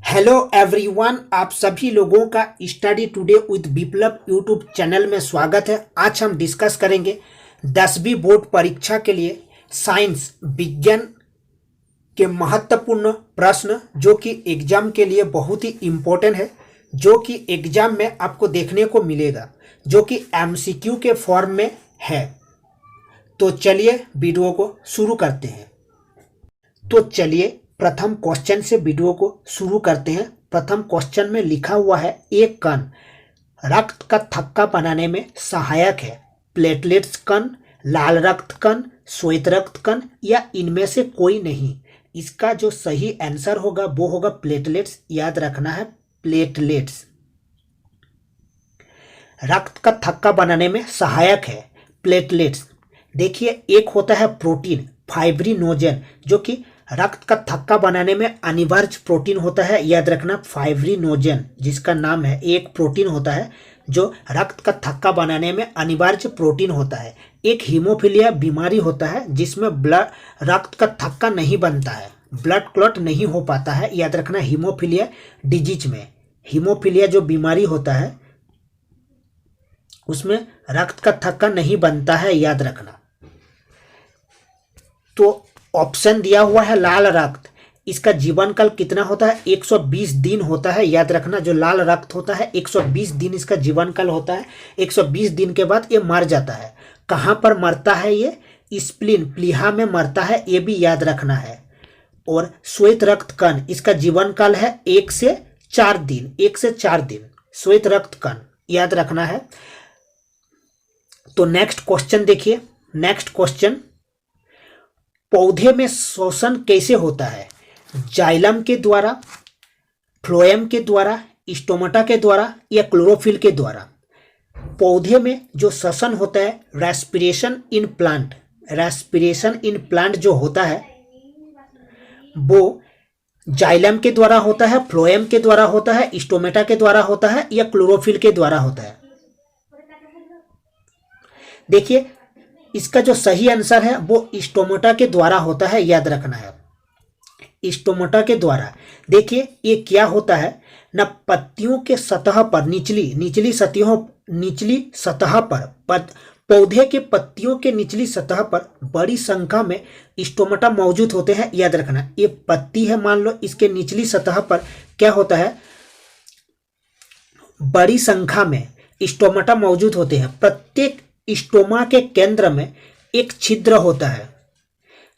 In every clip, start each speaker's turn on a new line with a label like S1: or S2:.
S1: Hello everyone, आप सभी लोगों का study today with Viplav YouTube channel में स्वागत है। आज हम डिस्कस करेंगे 10वीं बोर्ड परीक्षा के लिए साइंस विज्ञान के महत्वपूर्ण प्रश्न जो कि एग्जाम के लिए बहुत ही इम्पोर्टेंट है, जो कि एग्जाम में आपको देखने को मिलेगा, जो कि एमसीक्यू के फॉर्म में है। तो चलिए वीडियो को शुरू करते हैं। तो चलिए प्रथम क्वेश्चन से वीडियो को शुरू करते हैं। प्रथम क्वेश्चन में लिखा हुआ है, एक कण रक्त का थक्का बनाने में सहायक है। प्लेटलेट्स कण, लाल रक्त कण, श्वेत रक्त कण या इनमें से कोई नहीं। इसका जो सही आंसर होगा वो होगा प्लेटलेट्स। याद रखना है, प्लेटलेट्स रक्त का थक्का बनाने में सहायक है। प्लेटलेट्स देखिए, एक होता है प्रोटीन फाइब्रिनोजन, जो कि रक्त का थक्का बनाने में अनिवार्य प्रोटीन होता है। याद रखना, फाइब्रिनोजन जिसका नाम है, एक प्रोटीन होता है जो रक्त का थक्का बनाने में अनिवार्य प्रोटीन होता है। एक हीमोफीलिया बीमारी होता है जिसमें रक्त का थक्का नहीं बनता है, ब्लड क्लॉट नहीं हो पाता है। याद रखना, हीमोफीलिया डिजीज में, हीमोफीलिया जो बीमारी होता है उसमें रक्त का थक्का नहीं बनता है। याद रखना। तो ऑप्शन दिया हुआ है लाल रक्त, इसका जीवन काल कितना होता है? 120 दिन होता है। याद रखना, जो लाल रक्त होता है 120 दिन इसका जीवन काल होता है। 120 दिन के बाद ये मर जाता है। कहाँ पर मरता है ये? स्प्लीन, प्लीहा में मरता है, ये भी याद रखना है। और श्वेत रक्त कण, इसका जीवन काल है 1 से 4 दिन, 1 से 4 दिन श्वेत रक्त कण, याद रखना है। तो नेक्स्ट क्वेश्चन देखिए। नेक्स्ट क्वेश्चन, पौधे में श्वसन कैसे होता है? जाइलम के द्वारा, फ्लोएम के द्वारा, स्टोमेटा के द्वारा या क्लोरोफिल के द्वारा? पौधे में जो श्वसन होता है, respiration in plant, respiration in plant जो होता है वो जाइलम के द्वारा होता है, फ्लोएम के द्वारा होता है, स्टोमेटा के द्वारा होता है या क्लोरोफिल के द्वारा होता है? देखिए, इसका जो सही आंसर है वो स्टोमेटा के द्वारा होता है। याद रखना है, स्टोमेटा के द्वारा। देखिए, ये क्या होता है ना, पत्तियों के सतह पर, निचली सतह पर, पौधे के पत्तियों के निचली सतह पर बड़ी संख्या में स्टोमेटा मौजूद होते हैं। याद रखना, ये पत्ती है, मान लो, इसके निचली सतह पर क्या होता है, बड़ी संख्या में स्टोमेटा मौजूद होते हैं। प्रत्येक स्टोमा के केंद्र में एक छिद्र होता है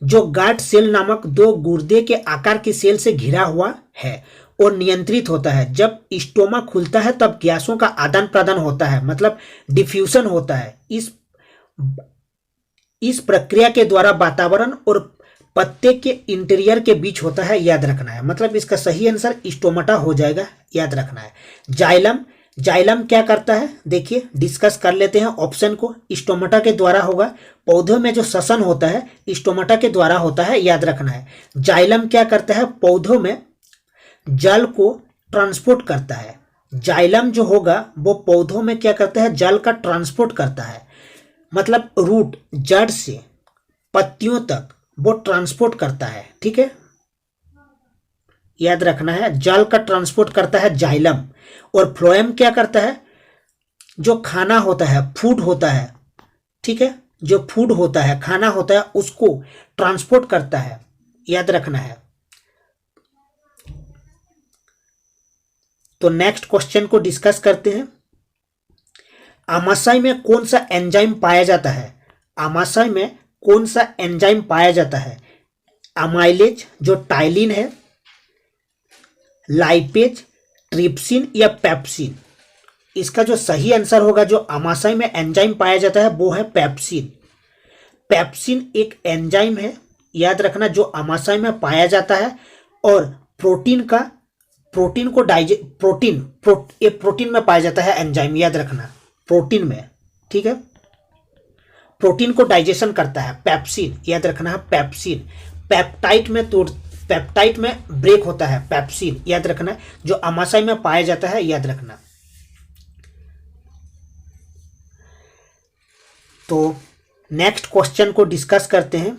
S1: जो गार्ड सेल नामक 2 गुर्दे के आकार की सेल से घिरा हुआ है और नियंत्रित होता है। जब स्टोमा खुलता है तब गैसों का आदान प्रदान होता है, मतलब डिफ्यूजन होता है। इस प्रक्रिया के द्वारा वातावरण और पत्ते के इंटीरियर के बीच होता है। याद रखना है, मतलब इसका सही आंसर स्टोमेटा हो जाएगा। याद रखना है। जाइलम क्या करता है? देखिए, डिस्कस कर लेते हैं ऑप्शन को। स्टोमेटा के द्वारा होगा। पौधों में जो श्वसन होता है स्टोमेटा के द्वारा होता है। याद रखना है। जाइलम क्या करता है? पौधों में जल को ट्रांसपोर्ट करता है। जाइलम जो होगा वो पौधों में क्या करता है? जल का ट्रांसपोर्ट करता है, मतलब रूट, जड़ से पत्तियों तक वो ट्रांसपोर्ट करता है। ठीक है, याद रखना है, जल का ट्रांसपोर्ट करता है जाइलम। और फ्लोएम क्या करता है? जो खाना होता है, फूड होता है, ठीक है, जो फूड होता है, खाना होता है, उसको ट्रांसपोर्ट करता है। याद रखना है। तो नेक्स्ट क्वेश्चन को डिस्कस करते हैं। आमाशय में कौन सा एंजाइम पाया जाता है? आमाशय में कौन सा एंजाइम पाया जाता है? अमाइलेज जो टाइलिन है, लाइपेज, ट्रिप्सिन या पेप्सिन? इसका जो सही आंसर होगा, जो आमाशय में एंजाइम पाया जाता है वो है पेप्सिन। पेप्सिन एक एंजाइम है, याद रखना, जो आमाशय में पाया जाता है और प्रोटीन में पाया जाता है एंजाइम। याद रखना, प्रोटीन में, ठीक है, प्रोटीन को डाइजेशन करता है पेप्सिन। याद रखना है, पेप्सिन पेप्टाइड में ब्रेक होता है पेप्सिन। याद रखना, जो आमाशय में पाया जाता है। याद रखना। तो नेक्स्ट क्वेश्चन को डिस्कस करते हैं।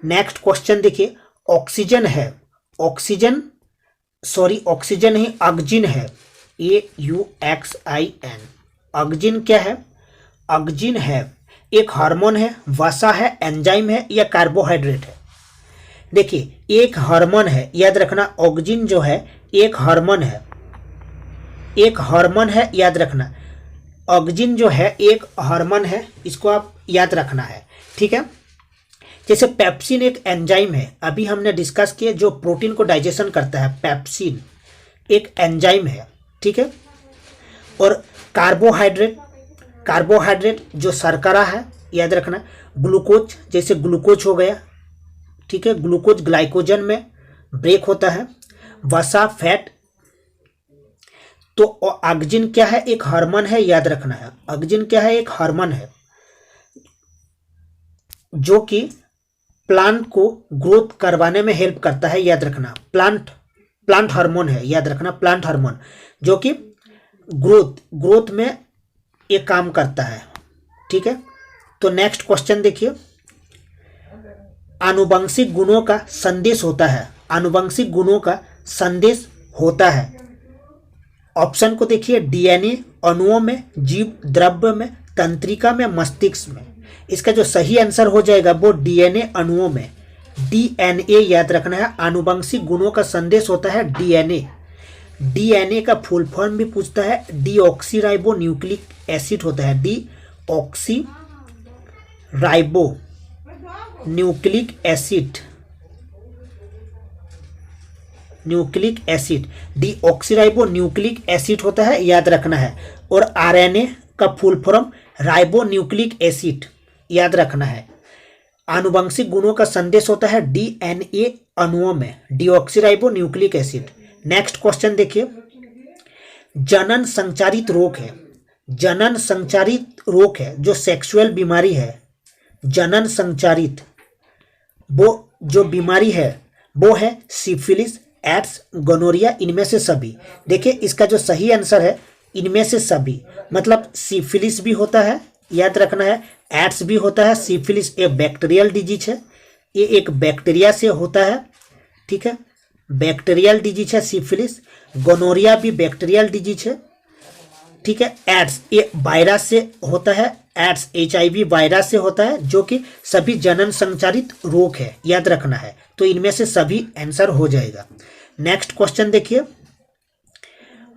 S1: नेक्स्ट क्वेश्चन देखिए, ऑक्सीजन है, ऑक्सीजन सॉरी ऑक्सीजन नहीं, ऑक्जिन है, AUXIN। ऑक्जिन क्या है? ऑक्जिन है, एक हार्मोन है, वसा है, एंजाइम है या कार्बोहाइड्रेट है? देखिए एक हार्मोन है, याद रखना ऑक्जिन जो है एक हार्मोन है, एक हार्मोन है, याद रखना ऑक्जिन जो है एक हार्मोन है, इसको आप याद रखना है, ठीक है। जैसे पेप्सिन एक एंजाइम है, अभी हमने डिस्कस किया, जो प्रोटीन को डाइजेशन करता है, पेप्सिन एक एंजाइम है, ठीक है। और कार्बोहाइड्रेट, कार्बोहाइड्रेट जो शर्करा है, याद रखना ग्लूकोज, जैसे ग्लूकोज हो गया, ठीक है, ग्लूकोज ग्लाइकोजन में ब्रेक होता है, वसा फैट। तो ऑक्जिन क्या है? एक हार्मोन है, याद रखना है ऑक्जिन क्या है? एक हार्मोन है जो कि प्लांट को ग्रोथ करवाने में हेल्प करता है, याद रखना प्लांट हार्मोन है, याद रखना प्लांट हार्मोन जो कि ग्रोथ में एक काम करता है, ठीक है। तो नेक्स्ट क्वेश्चन देखिए, आनुवंशिक गुणों का संदेश होता है, आनुवंशिक गुणों का संदेश होता है। ऑप्शन को देखिए, डीएनए अणुओं में, जीव द्रव्य में, तंत्रिका में, मस्तिष्क में। इसका जो सही आंसर हो जाएगा वो डीएनए अणुओं में, डीएनए याद रखना है। आनुवंशिक गुणों का संदेश होता है डीएनए। डीएनए का फुल फॉर्म भी पूछता है, डीऑक्सी राइबो न्यूक्लिक एसिड होता है, deoxy ribo nucleic acid, nucleic acid deoxyribo nucleic acid होता है, याद रखना है। और आरएनए का full form ribo nucleic acid, याद रखना है। आनुवंशिक गुणों का संदेश होता है डीएनए अणुओं में, deoxyribo nucleic acid. Next question देखिए, जनन संचारित रोग है, जनन संचारित रोग है जो सेक्सुअल बीमारी है, जनन संचारित वो जो बीमारी है वो है सिफिलिस, एड्स, गोनोरिया, इनमें से सभी। देखिए इसका जो सही आंसर है इनमें से सभी, मतलब सिफिलिस भी होता है, याद रखना है, एड्स भी होता है। सिफिलिस एक बैक्टीरियल डिजीज है, ये एक बैक्टीरिया से होता है, ठीक है, बैक्टीरियल डिजीज है सिफिलिस। गोनोरिया भी बैक्टीरियल डिजीज है, ठीक है। एड्स ये वायरस से होता है, एड्स HIV वायरस से होता है, जो कि सभी जनन संचारित रोग है, याद रखना है। तो इनमें से सभी आंसर हो जाएगा। नेक्स्ट क्वेश्चन देखिए,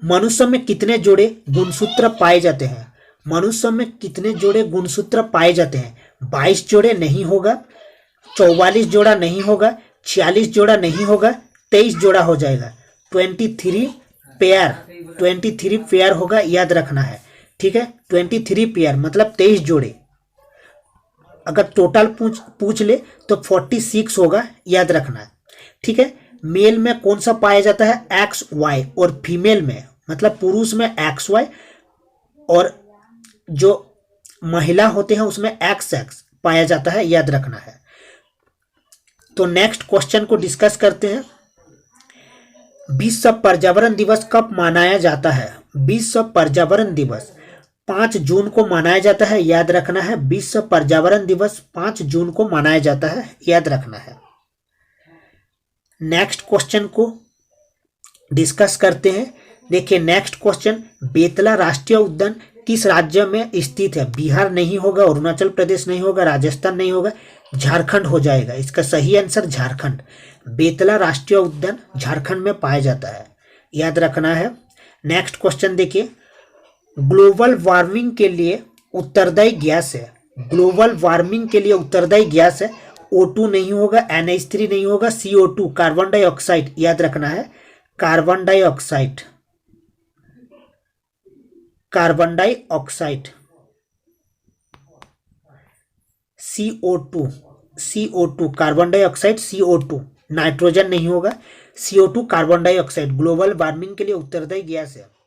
S1: मनुष्य में कितने जोड़े गुणसूत्र पाए जाते हैं? मनुष्य में कितने जोड़े गुणसूत्र पाए जाते हैं? 22 जोड़े नहीं होगा, 44 जोड़ा नहीं होगा, 46 जोड़ा नहीं होगा, 23 जोड़ा हो जाएगा, 23 पेयर, 23 पेयर होगा, याद रखना है, ठीक है। 23 पेयर मतलब 23 जोड़े। अगर टोटल पूछ ले तो 46 होगा, याद रखना है, ठीक है। मेल में कौन सा पाया जाता है? XY, और फीमेल में मतलब पुरुष में XY, और जो महिला होते हैं उसमें XX पाया जाता है, याद रखना है। तो नेक्स्ट क्वेश्चन को डिस्कस करते हैं। विश्व पर्यावरण दिवस कब मनाया जाता है? विश्व पर्यावरण दिवस 5 जून को मनाया जाता है, याद रखना है। विश्व पर्यावरण दिवस 5 जून को मनाया जाता है, याद रखना है। नेक्स्ट क्वेश्चन को डिस्कस करते हैं। देखिए नेक्स्ट क्वेश्चन, बेतला राष्ट्रीय उद्यान किस राज्य में स्थित है? बिहार नहीं होगा, अरुणाचल प्रदेश नहीं होगा, राजस्थान नहीं होगा, झारखंड हो जाएगा। इसका सही आंसर झारखंड। बेतला राष्ट्रीय उद्यान झारखंड में पाया जाता है, याद रखना है। नेक्स्ट क्वेश्चन देखिए, ग्लोबल वार्मिंग के लिए उत्तरदायी गैस है, ग्लोबल वार्मिंग के लिए उत्तरदायी गैस है। O2 नहीं होगा, NH3 नहीं होगा, CO2 कार्बन डाइऑक्साइड, याद रखना है, carbon dioxide, carbon dioxide, CO2 carbon dioxide, CO2 nitrogen नहीं होगा, CO2 carbon dioxide global warming के लिए उत्तरदायी गैस है।